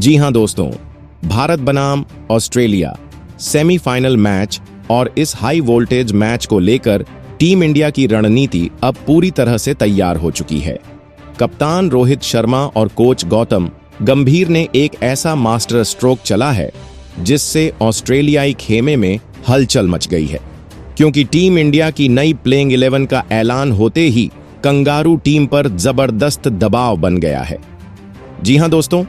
जी हां दोस्तों, भारत बनाम ऑस्ट्रेलिया सेमीफाइनल मैच और इस हाई वोल्टेज मैच को लेकर टीम इंडिया की रणनीति अब पूरी तरह से तैयार हो चुकी है। कप्तान रोहित शर्मा और कोच गौतम गंभीर ने एक ऐसा मास्टर स्ट्रोक चला है जिससे ऑस्ट्रेलियाई खेमे में हलचल मच गई है, क्योंकि टीम इंडिया की नई प्लेइंग 11 का ऐलान होते ही कंगारू टीम पर जबरदस्त दबाव बन गया है। जी हां दोस्तों,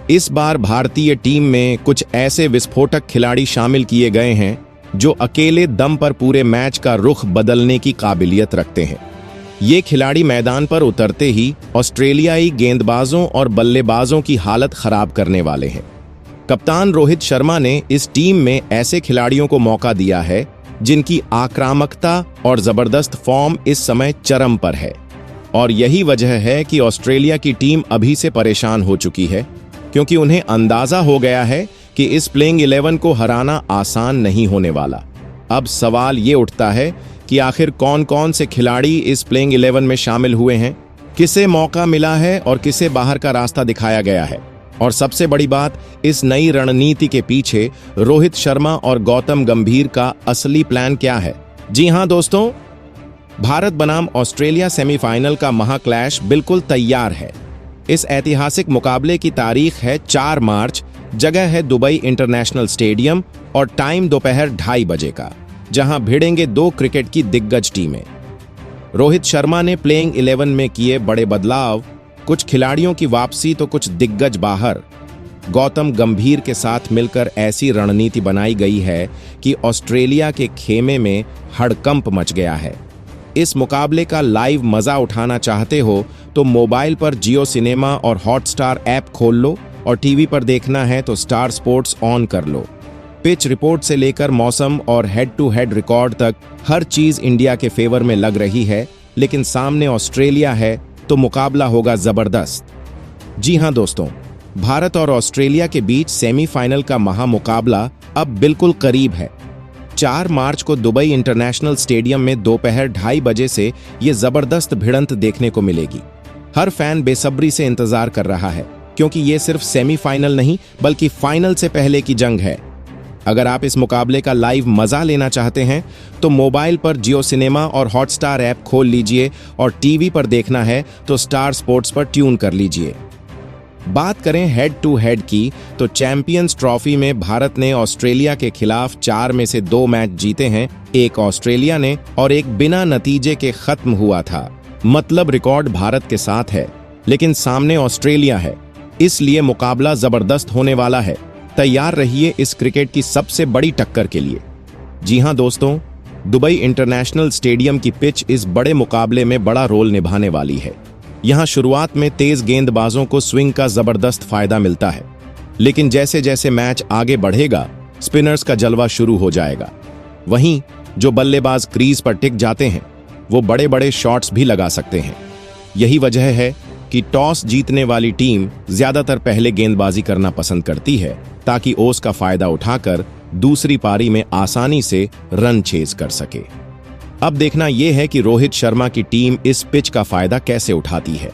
इस बार भारतीय टीम में कुछ ऐसे विस्फोटक खिलाड़ी शामिल किए गए हैं जो अकेले दम पर पूरे मैच का रुख बदलने की काबिलियत रखते हैं। ये खिलाड़ी मैदान पर उतरते ही ऑस्ट्रेलियाई गेंदबाजों और बल्लेबाजों की हालत खराब करने वाले हैं। कप्तान रोहित शर्मा ने इस टीम में ऐसे खिलाड़ियों को मौका दिया है जिनकी आक्रामकता और जबरदस्त फॉर्म इस समय चरम पर है, और यही वजह है कि ऑस्ट्रेलिया की टीम अभी से परेशान हो चुकी है, क्योंकि उन्हें अंदाजा हो गया है कि इस प्लेइंग 11 को हराना आसान नहीं होने वाला। अब सवाल ये उठता है कि आखिर कौन कौन से खिलाड़ी इस प्लेइंग 11 में शामिल हुए हैं, किसे मौका मिला है और किसे बाहर का रास्ता दिखाया गया है, और सबसे बड़ी बात, इस नई रणनीति के पीछे रोहित शर्मा और गौतम गंभीर का असली प्लान क्या है। जी हां दोस्तों, भारत बनाम ऑस्ट्रेलिया सेमीफाइनल का महाक्लैश बिल्कुल तैयार है। इस ऐतिहासिक मुकाबले की तारीख है 4 मार्च, जगह है दुबई इंटरनेशनल स्टेडियम और टाइम दोपहर 2:30 बजे का, जहां भिड़ेंगे 2 क्रिकेट की दिग्गज टीमें। रोहित शर्मा ने प्लेइंग 11 में किए बड़े बदलाव, कुछ खिलाड़ियों की वापसी तो कुछ दिग्गज बाहर। गौतम गंभीर के साथ मिलकर ऐसी रणनीति बनाई गई है कि ऑस्ट्रेलिया के खेमे में हड़कंप मच गया है। इस मुकाबले का लाइव मजा उठाना चाहते हो तो मोबाइल पर जियो सिनेमा और हॉटस्टार ऐप खोल लो, और टीवी पर देखना है तो स्टार स्पोर्ट्स ऑन कर लो। पिच रिपोर्ट से लेकर मौसम और हेड टू हेड रिकॉर्ड तक हर चीज इंडिया के फेवर में लग रही है, लेकिन सामने ऑस्ट्रेलिया है तो मुकाबला होगा जबरदस्त। जी हां दोस्तों, भारत और ऑस्ट्रेलिया के बीच सेमीफाइनल का महामुकाबला अब बिल्कुल करीब है। 4 मार्च को दुबई इंटरनेशनल स्टेडियम में दोपहर 2:30 बजे से ये जबरदस्त भिड़ंत देखने को मिलेगी। हर फैन बेसब्री से इंतजार कर रहा है, क्योंकि ये सिर्फ सेमीफाइनल नहीं बल्कि फाइनल से पहले की जंग है। अगर आप इस मुकाबले का लाइव मजा लेना चाहते हैं तो मोबाइल पर जियो सिनेमा और हॉटस्टार ऐप खोल लीजिए, और टीवी पर देखना है तो स्टार स्पोर्ट्स पर ट्यून कर लीजिए। बात करें हेड टू हेड की तो चैंपियंस ट्रॉफी में भारत ने ऑस्ट्रेलिया के खिलाफ 4 में से 2 मैच जीते हैं, एक ऑस्ट्रेलिया ने और एक बिना नतीजे के खत्म हुआ था। मतलब रिकॉर्ड भारत के साथ है, लेकिन सामने ऑस्ट्रेलिया है, इसलिए मुकाबला जबरदस्त होने वाला है। तैयार रहिए इस क्रिकेट की सबसे बड़ी टक्कर के लिए। जी हां दोस्तों, दुबई इंटरनेशनल स्टेडियम की पिच इस बड़े मुकाबले में बड़ा रोल निभाने वाली है। यहां शुरुआत में तेज गेंदबाजों को स्विंग का जबरदस्त फायदा मिलता है, लेकिन जैसे जैसे मैच आगे बढ़ेगा स्पिनर्स का जलवा शुरू हो जाएगा। वहीं जो बल्लेबाज क्रीज पर टिक जाते हैं वो बड़े बड़े शॉट्स भी लगा सकते हैं। यही वजह है कि टॉस जीतने वाली टीम ज्यादातर पहले गेंदबाजी करना पसंद करती है, ताकि ओस का फायदा उठाकर दूसरी पारी में आसानी से रन चेज कर सके। अब देखना यह है कि रोहित शर्मा की टीम इस पिच का फायदा कैसे उठाती है।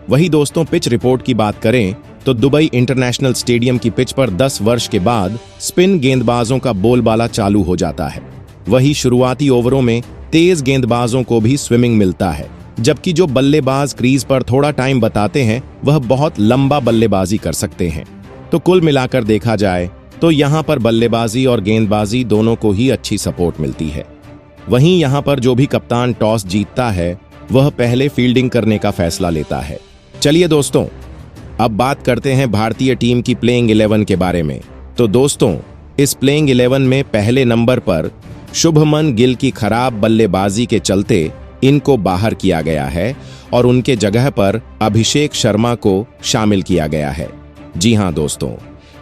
वही दोस्तों, पिच रिपोर्ट की बात करें तो दुबई इंटरनेशनल स्टेडियम की पिच पर 10 वर्ष के बाद स्पिन गेंदबाजों का बोलबाला चालू हो जाता है। वही शुरुआती ओवरों में तेज गेंदबाजों को भी स्विमिंग मिलता है, जबकि जो बल्लेबाज क्रीज पर थोड़ा टाइम बताते हैं वह बहुत लंबा बल्लेबाजी कर सकते हैं। तो कुल मिलाकर देखा जाए तो यहां पर बल्लेबाजी और गेंदबाजी दोनों को ही अच्छी सपोर्ट मिलती है। वहीं यहां पर जो भी कप्तान टॉस जीतता है वह पहले फील्डिंग करने का फैसला लेता है। चलिए दोस्तों, अब बात करते हैं भारतीय टीम की प्लेइंग 11 के बारे में। तो दोस्तों, इस प्लेइंग 11 में पहले नंबर पर शुभमन गिल की खराब बल्लेबाजी के चलते इनको बाहर किया गया है और उनके जगह पर अभिषेक शर्मा को शामिल किया गया है। जी हां दोस्तों,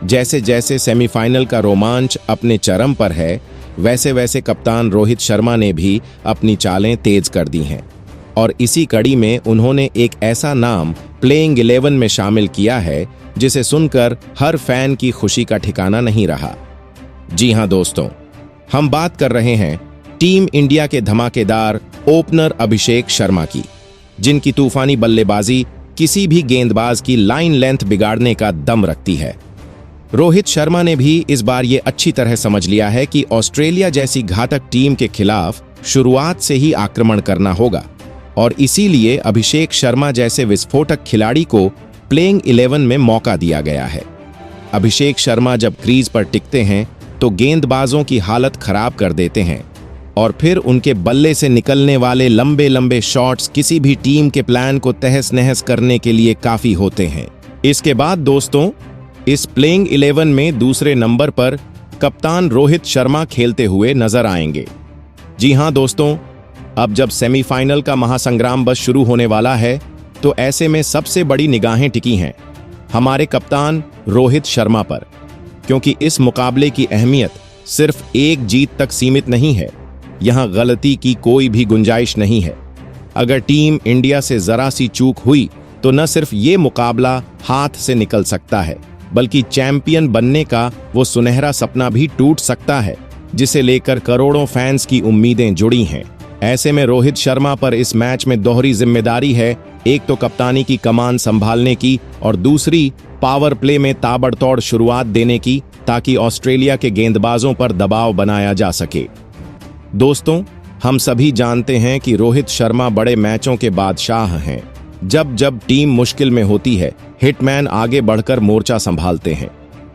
जैसे जैसे सेमीफाइनल का रोमांच अपने चरम पर है, वैसे वैसे कप्तान रोहित शर्मा ने भी अपनी चालें तेज कर दी हैं, और इसी कड़ी में उन्होंने एक ऐसा नाम प्लेइंग 11 में शामिल किया है जिसे सुनकर हर फैन की खुशी का ठिकाना नहीं रहा। जी हां दोस्तों, हम बात कर रहे हैं टीम इंडिया के धमाकेदार ओपनर अभिषेक शर्मा की, जिनकी तूफानी बल्लेबाजी किसी भी गेंदबाज की लाइन लेंथ बिगाड़ने का दम रखती है। रोहित शर्मा ने भी इस बार ये अच्छी तरह समझ लिया है कि ऑस्ट्रेलिया जैसी घातक टीम के खिलाफ शुरुआत से ही आक्रमण करना होगा और इसीलिए अभिषेक शर्मा जैसे विस्फोटक खिलाड़ी को प्लेइंग 11 में मौका दिया गया है। अभिषेक शर्मा जब क्रीज पर टिकते हैं तो गेंदबाजों की हालत खराब कर देते हैं और फिर उनके बल्ले से निकलने वाले लंबे लंबे शॉट्स किसी भी टीम के प्लान को तहस नहस करने के लिए काफी होते हैं। इसके बाद दोस्तों, इस प्लेइंग 11 में दूसरे नंबर पर कप्तान रोहित शर्मा खेलते हुए नजर आएंगे। जी हां दोस्तों, अब जब सेमीफाइनल का महासंग्राम बस शुरू होने वाला है तो ऐसे में सबसे बड़ी निगाहें टिकी हैं हमारे कप्तान रोहित शर्मा पर, क्योंकि इस मुकाबले की अहमियत सिर्फ एक जीत तक सीमित नहीं है। यहां गलती की कोई भी गुंजाइश नहीं है। अगर टीम इंडिया से जरा सी चूक हुई तो न सिर्फ ये मुकाबला हाथ से निकल सकता है, बल्कि चैंपियन बनने का वो सुनहरा सपना भी टूट सकता है जिसे लेकर करोड़ों फैंस की उम्मीदें जुड़ी हैं। ऐसे में रोहित शर्मा पर इस मैच में दोहरी जिम्मेदारी है, एक तो कप्तानी की कमान संभालने की और दूसरी पावर प्ले में ताबड़तोड़ शुरुआत देने की, ताकि ऑस्ट्रेलिया के गेंदबाजों पर दबाव बनाया जा सके। दोस्तों, हम सभी जानते हैं कि रोहित शर्मा बड़े मैचों के बादशाह हैं। जब जब टीम मुश्किल में होती है, हिटमैन आगे बढ़कर मोर्चा संभालते हैं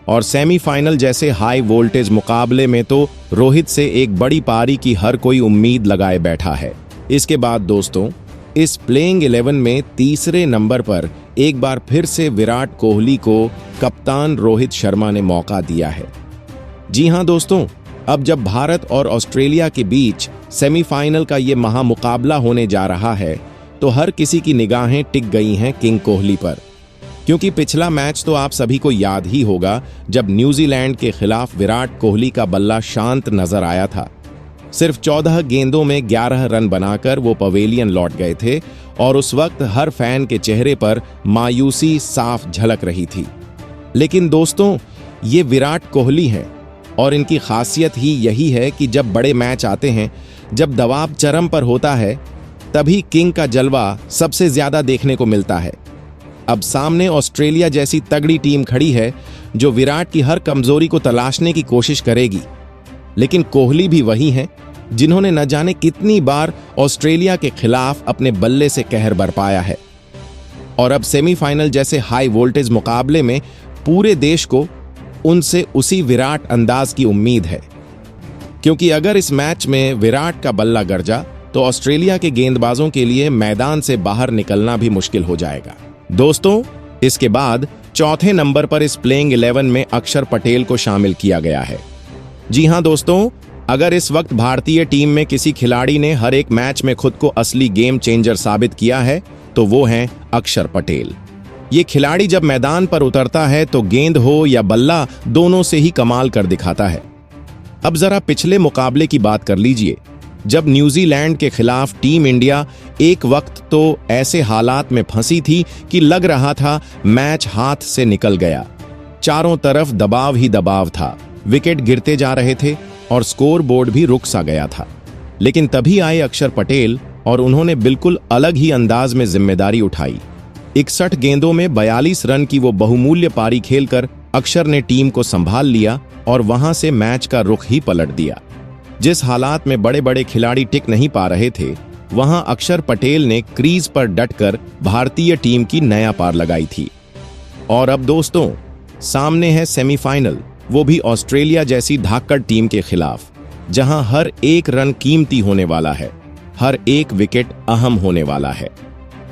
और सेमीफाइनल जैसे हाई वोल्टेज मुकाबले में तो रोहित से एक बड़ी पारी की हर कोई उम्मीद लगाए बैठा है। इसके बाद दोस्तों, इस प्लेइंग 11 में तीसरे नंबर पर एक बार फिर से विराट कोहली को कप्तान रोहित शर्मा ने मौका दिया है। जी हां दोस्तों, अब जब भारत और ऑस्ट्रेलिया के बीच सेमीफाइनल का ये महामुकाबला होने जा रहा है तो हर किसी की निगाहें टिक गई हैं किंग कोहली पर, क्योंकि पिछला मैच तो आप सभी को याद ही होगा जब न्यूजीलैंड के खिलाफ विराट कोहली का बल्ला शांत नजर आया था। सिर्फ 14 गेंदों में 11 रन बनाकर वो पवेलियन लौट गए थे और उस वक्त हर फैन के चेहरे पर मायूसी साफ झलक रही थी। लेकिन दोस्तों, ये विराट कोहली हैं और इनकी खासियत ही यही है कि जब बड़े मैच आते हैं, जब दबाव चरम पर होता है, तभी किंग का जलवा सबसे ज्यादा देखने को मिलता है। अब सामने ऑस्ट्रेलिया जैसी तगड़ी टीम खड़ी है जो विराट की हर कमजोरी को तलाशने की कोशिश करेगी, लेकिन कोहली भी वही हैं जिन्होंने न जाने कितनी बार ऑस्ट्रेलिया के खिलाफ अपने बल्ले से कहर बरपाया है। और अब सेमीफाइनल जैसे हाई वोल्टेज मुकाबले में पूरे देश को उनसे उसी विराट अंदाज की उम्मीद है, क्योंकि अगर इस मैच में विराट का बल्ला गरजा तो ऑस्ट्रेलिया के गेंदबाजों के लिए मैदान से बाहर निकलना भी मुश्किल हो जाएगा। दोस्तों, इसके बाद चौथे नंबर पर इस प्लेइंग 11 में अक्षर पटेल को शामिल किया गया है। जी हां दोस्तों, अगर इस वक्त भारतीय टीम में किसी खिलाड़ी ने हर एक मैच में खुद को असली गेम चेंजर साबित किया है तो वो हैं अक्षर पटेल। ये खिलाड़ी जब मैदान पर उतरता है तो गेंद हो या बल्ला, दोनों से ही कमाल कर दिखाता है। अब जरा पिछले मुकाबले की बात कर लीजिए, जब न्यूजीलैंड के खिलाफ टीम इंडिया एक वक्त तो ऐसे हालात में फंसी थी कि लग रहा था मैच हाथ से निकल गया। चारों तरफ दबाव ही दबाव था, विकेट गिरते जा रहे थे और स्कोर बोर्ड भी रुक सा गया था। लेकिन तभी आए अक्षर पटेल और उन्होंने बिल्कुल अलग ही अंदाज में जिम्मेदारी उठाई। 61 गेंदों में 42 रन की वो बहुमूल्य पारी खेलकर अक्षर ने टीम को संभाल लिया और वहां से मैच का रुख ही पलट दिया। जिस हालात में बड़े बड़े खिलाड़ी टिक नहीं पा रहे थे, वहां अक्षर पटेल ने क्रीज पर डटकर भारतीय टीम की नया पार लगाई थी। और अब दोस्तों, सामने है सेमीफाइनल, वो भी ऑस्ट्रेलिया जैसी धाकड़ टीम के खिलाफ, जहां हर एक रन कीमती होने वाला है, हर एक विकेट अहम होने वाला है।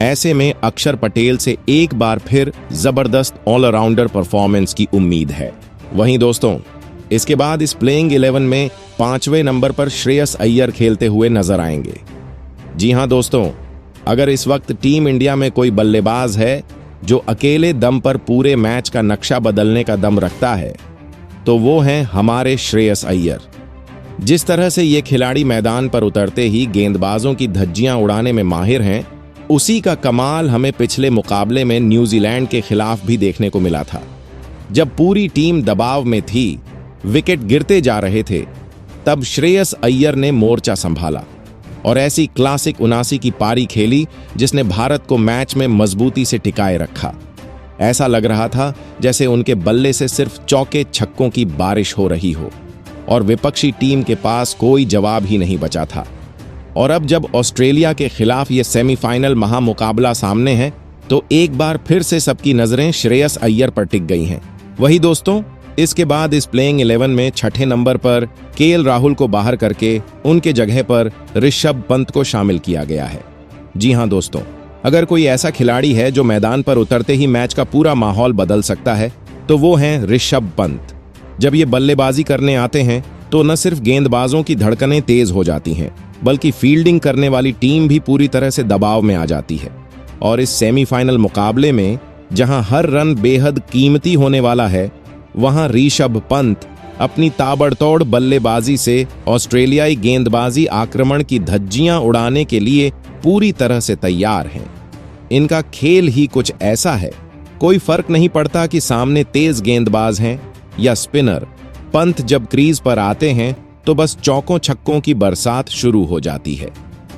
ऐसे में अक्षर पटेल से एक बार फिर जबरदस्त ऑलराउंडर परफॉर्मेंस की उम्मीद है। वहीं दोस्तों, इसके बाद इस प्लेइंग 11 में 5वें नंबर पर श्रेयस अय्यर खेलते हुए नजर आएंगे। जी हां दोस्तों, अगर इस वक्त टीम इंडिया में कोई बल्लेबाज है जो अकेले दम पर पूरे मैच का नक्शा बदलने का दम रखता है तो वो हैं हमारे श्रेयस अय्यर। जिस तरह से ये खिलाड़ी मैदान पर उतरते ही गेंदबाजों की धज्जियां उड़ाने में माहिर हैं, उसी का कमाल हमें पिछले मुकाबले में न्यूजीलैंड के खिलाफ भी देखने को मिला था। जब पूरी टीम दबाव में थी, विकेट गिरते जा रहे थे, तब श्रेयस अय्यर ने मोर्चा संभाला और ऐसी क्लासिक 79 की पारी खेली जिसने भारत को मैच में मजबूती से टिकाए रखा। ऐसा लग रहा था जैसे उनके बल्ले से सिर्फ चौके छक्कों की बारिश हो रही हो और विपक्षी टीम के पास कोई जवाब ही नहीं बचा था। और अब जब ऑस्ट्रेलिया के खिलाफ ये सेमीफाइनल महामुकाबला सामने है तो एक बार फिर से सबकी नजरें श्रेयस अय्यर पर टिक गई हैं। वही दोस्तों, इसके बाद इस प्लेइंग 11 में छठे नंबर पर केएल राहुल को बाहर करके उनके जगह पर ऋषभ पंत को शामिल किया गया है। जी हां दोस्तों, अगर कोई ऐसा खिलाड़ी है जो मैदान पर उतरते ही मैच का पूरा माहौल बदल सकता है तो वो हैं ऋषभ पंत। जब ये बल्लेबाजी करने आते हैं तो न सिर्फ गेंदबाजों की धड़कनें तेज हो जाती हैं बल्कि फील्डिंग करने वाली टीम भी पूरी तरह से दबाव में आ जाती है। और इस सेमीफाइनल मुकाबले में जहां हर रन बेहद कीमती होने वाला है, वहां ऋषभ पंत अपनी ताबड़तोड़ बल्लेबाजी से ऑस्ट्रेलियाई गेंदबाजी आक्रमण की धज्जियां उड़ाने के लिए पूरी तरह से तैयार हैं। इनका खेल ही कुछ ऐसा है, कोई फर्क नहीं पड़ता कि सामने तेज गेंदबाज हैं या स्पिनर। पंत जब क्रीज पर आते हैं तो बस चौकों छक्कों की बरसात शुरू हो जाती है।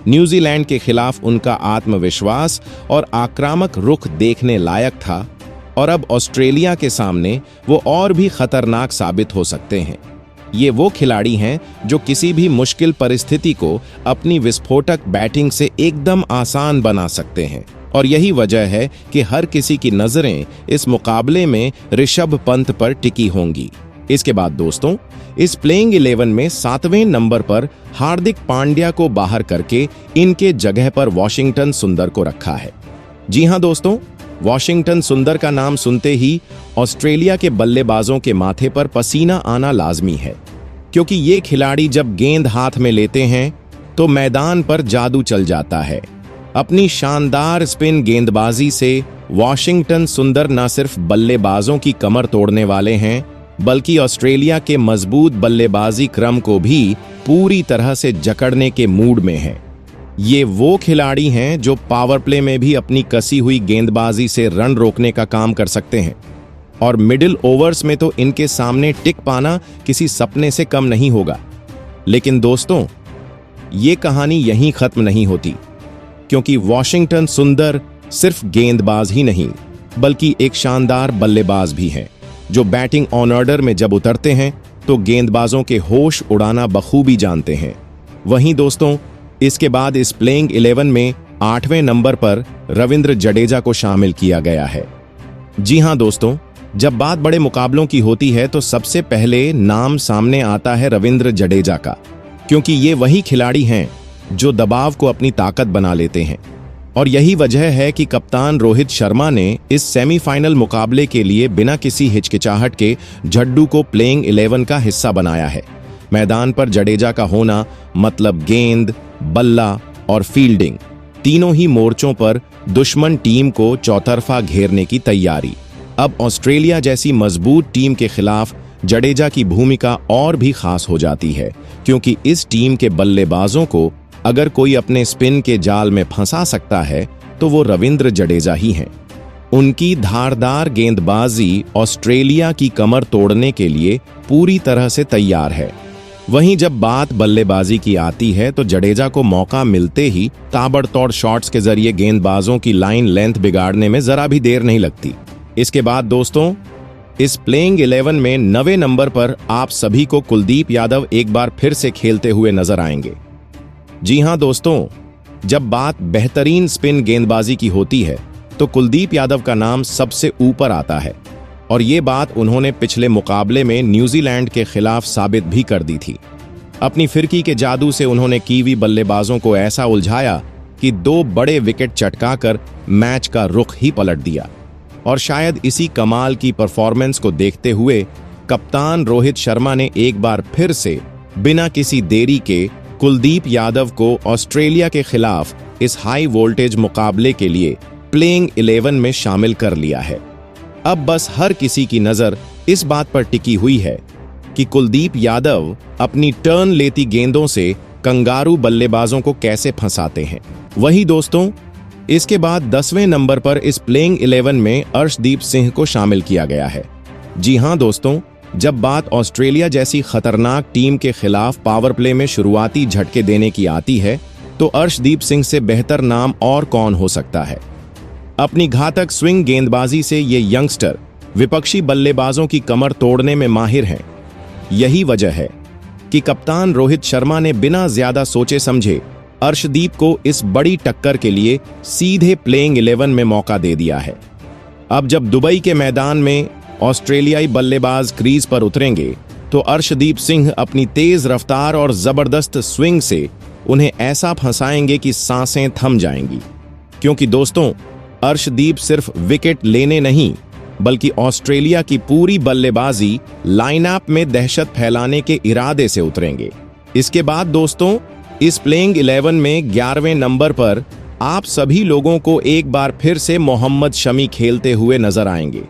न्यूजीलैंड के खिलाफ उनका आत्मविश्वास और आक्रामक रुख देखने लायक था और अब ऑस्ट्रेलिया के सामने वो और भी खतरनाक साबित हो सकते हैं। ये वो खिलाड़ी हैं जो किसी भी मुश्किल परिस्थिति को अपनी विस्फोटक बैटिंग से एकदम आसान बना सकते हैं और यही वजह है कि हर किसी की नजरें इस मुकाबले में ऋषभ पंत पर टिकी होंगी। इसके बाद दोस्तों, इस प्लेइंग 11 में 7वें नंबर पर हार्दिक पांड्या को बाहर करके इनके जगह पर वॉशिंगटन सुंदर को रखा है। जी हां दोस्तों, वॉशिंगटन सुंदर का नाम सुनते ही ऑस्ट्रेलिया के बल्लेबाजों के माथे पर पसीना आना लाजमी है, क्योंकि ये खिलाड़ी जब गेंद हाथ में लेते हैं तो मैदान पर जादू चल जाता है। अपनी शानदार स्पिन गेंदबाजी से वॉशिंगटन सुंदर न सिर्फ बल्लेबाजों की कमर तोड़ने वाले हैं बल्कि ऑस्ट्रेलिया के मजबूत बल्लेबाजी क्रम को भी पूरी तरह से जकड़ने के मूड में हैं। ये वो खिलाड़ी हैं जो पावर प्ले में भी अपनी कसी हुई गेंदबाजी से रन रोकने का काम कर सकते हैं और मिडिल ओवर्स में तो इनके सामने टिक पाना किसी सपने से कम नहीं होगा। लेकिन दोस्तों, ये कहानी यहीं खत्म नहीं होती, क्योंकि वॉशिंगटन सुंदर सिर्फ गेंदबाज ही नहीं बल्कि एक शानदार बल्लेबाज भी हैं, जो बैटिंग ऑन ऑर्डर में जब उतरते हैं तो गेंदबाजों के होश उड़ाना बखूबी जानते हैं। वहीं दोस्तों, इसके बाद इस प्लेइंग 11 में 8वें नंबर पर रविंद्र जडेजा को शामिल किया गया है। जी हां दोस्तों, जब बात बड़े मुकाबलों की होती है तो सबसे पहले नाम सामने आता है रविंद्र जडेजा का, क्योंकि ये वही खिलाड़ी हैं जो दबाव को अपनी ताकत बना लेते हैं। और यही वजह है कि कप्तान रोहित शर्मा ने इस सेमीफाइनल मुकाबले के लिए बिना किसी हिचकिचाहट के जड्डू को प्लेइंग 11 का हिस्सा बनाया है। मैदान पर जडेजा का होना मतलब गेंद, बल्ला और फील्डिंग तीनों ही मोर्चों पर दुश्मन टीम को चौतरफा घेरने की तैयारी। अब ऑस्ट्रेलिया जैसी मजबूत टीम के खिलाफ जडेजा की भूमिका और भी खास हो जाती है, क्योंकि इस टीम के बल्लेबाजों को अगर कोई अपने स्पिन के जाल में फंसा सकता है तो वो रविंद्र जडेजा ही हैं। उनकी धारदार गेंदबाजी ऑस्ट्रेलिया की कमर तोड़ने के लिए पूरी तरह से तैयार है। वहीं जब बात बल्लेबाजी की आती है तो जडेजा को मौका मिलते ही ताबड़तोड़ शॉट्स के जरिए गेंदबाजों की लाइन लेंथ बिगाड़ने में जरा भी देर नहीं लगती। इसके बाद दोस्तों, इस प्लेइंग 11 में 9वें नंबर पर आप सभी को कुलदीप यादव एक बार फिर से खेलते हुए नजर आएंगे। जी हां दोस्तों, जब बात बेहतरीन स्पिन गेंदबाजी की होती है तो कुलदीप यादव का नाम सबसे ऊपर आता है और ये बात उन्होंने पिछले मुकाबले में न्यूजीलैंड के खिलाफ साबित भी कर दी थी। अपनी फिरकी के जादू से उन्होंने कीवी बल्लेबाजों को ऐसा उलझाया कि 2 बड़े विकेट चटकाकर मैच का रुख ही पलट दिया। और शायद इसी कमाल की परफॉर्मेंस को देखते हुए कप्तान रोहित शर्मा ने एक बार फिर से बिना किसी देरी के कुलदीप यादव को ऑस्ट्रेलिया के खिलाफ इस हाई वोल्टेज मुकाबले के लिए प्लेइंग 11 में शामिल कर लिया है। अब बस हर किसी की नजर इस बात पर टिकी हुई है कि कुलदीप यादव अपनी टर्न लेती गेंदों से कंगारू बल्लेबाजों को कैसे फंसाते हैं। वही दोस्तों, इसके बाद 10वें नंबर पर इस प्लेइंग 11 में अर्शदीप सिंह को शामिल किया गया है। जी हां दोस्तों, जब बात ऑस्ट्रेलिया जैसी खतरनाक टीम के खिलाफ पावर प्ले में शुरुआती झटके देने की आती है तो अर्शदीप सिंह से बेहतर नाम और कौन हो सकता है। अपनी घातक स्विंग गेंदबाजी से ये यंगस्टर विपक्षी बल्लेबाजों की कमर तोड़ने में माहिर हैं। यही वजह है कि कप्तान रोहित शर्मा ने बिना ज्यादा सोचे समझे अर्शदीप को इस बड़ी टक्कर के लिए सीधे प्लेइंग 11 में मौका दे दिया है। अब जब दुबई के मैदान में ऑस्ट्रेलियाई बल्लेबाज क्रीज पर उतरेंगे तो अर्शदीप सिंह अपनी तेज रफ्तार और जबरदस्त स्विंग से उन्हें ऐसा फंसाएंगे कि सांसें थम जाएंगी। क्योंकि दोस्तों, अर्शदीप सिर्फ विकेट लेने नहीं बल्कि ऑस्ट्रेलिया की पूरी बल्लेबाजी लाइनअप में दहशत फैलाने के इरादे से उतरेंगे। इसके बाद दोस्तों, इस प्लेइंग 11 में 11वें नंबर पर आप सभी लोगों को एक बार फिर से मोहम्मद शमी खेलते हुए नजर आएंगे।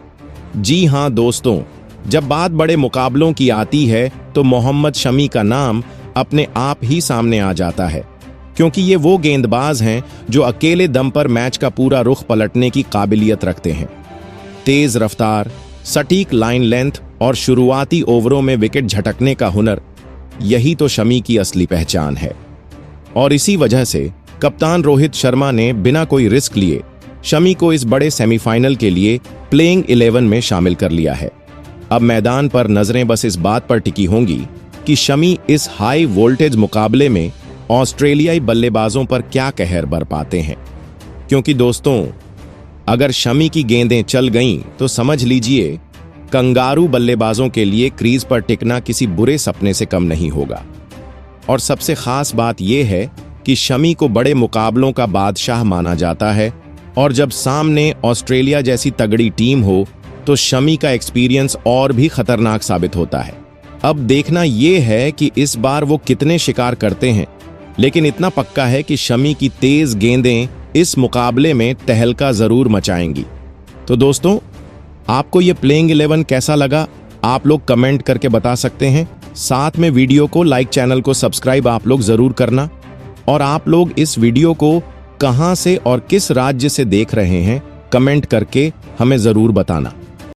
जी हां दोस्तों, जब बात बड़े मुकाबलों की आती है तो मोहम्मद शमी का नाम अपने आप ही सामने आ जाता है, क्योंकि ये वो गेंदबाज हैं जो अकेले दम पर मैच का पूरा रुख पलटने की काबिलियत रखते हैं। तेज रफ्तार, सटीक लाइन लेंथ और शुरुआती ओवरों में विकेट झटकने का हुनर, यही तो शमी की असली पहचान है। और इसी वजह से कप्तान रोहित शर्मा ने बिना कोई रिस्क लिए शमी को इस बड़े सेमीफाइनल के लिए प्लेइंग 11 में शामिल कर लिया है। अब मैदान पर नजरें बस इस बात पर टिकी होंगी कि शमी इस हाई वोल्टेज मुकाबले में ऑस्ट्रेलियाई बल्लेबाजों पर क्या कहर बरपाते हैं। क्योंकि दोस्तों, अगर शमी की गेंदें चल गईं तो समझ लीजिए कंगारू बल्लेबाजों के लिए क्रीज पर टिकना किसी बुरे सपने से कम नहीं होगा। और सबसे खास बात यह है कि शमी को बड़े मुकाबलों का बादशाह माना जाता है, और जब सामने ऑस्ट्रेलिया जैसी तगड़ी टीम हो तो शमी का एक्सपीरियंस और भी खतरनाक साबित होता है। अब देखना यह है कि इस बार वो कितने शिकार करते हैं, लेकिन इतना पक्का है कि शमी की तेज गेंदें इस मुकाबले में तहलका जरूर मचाएंगी। तो दोस्तों, आपको ये प्लेइंग 11 कैसा लगा, आप लोग कमेंट करके बता सकते हैं। साथ में वीडियो को लाइक, चैनल को सब्सक्राइब आप लोग जरूर करना। और आप लोग इस वीडियो को कहां से और किस राज्य से देख रहे हैं, कमेंट करके हमें जरूर बताना।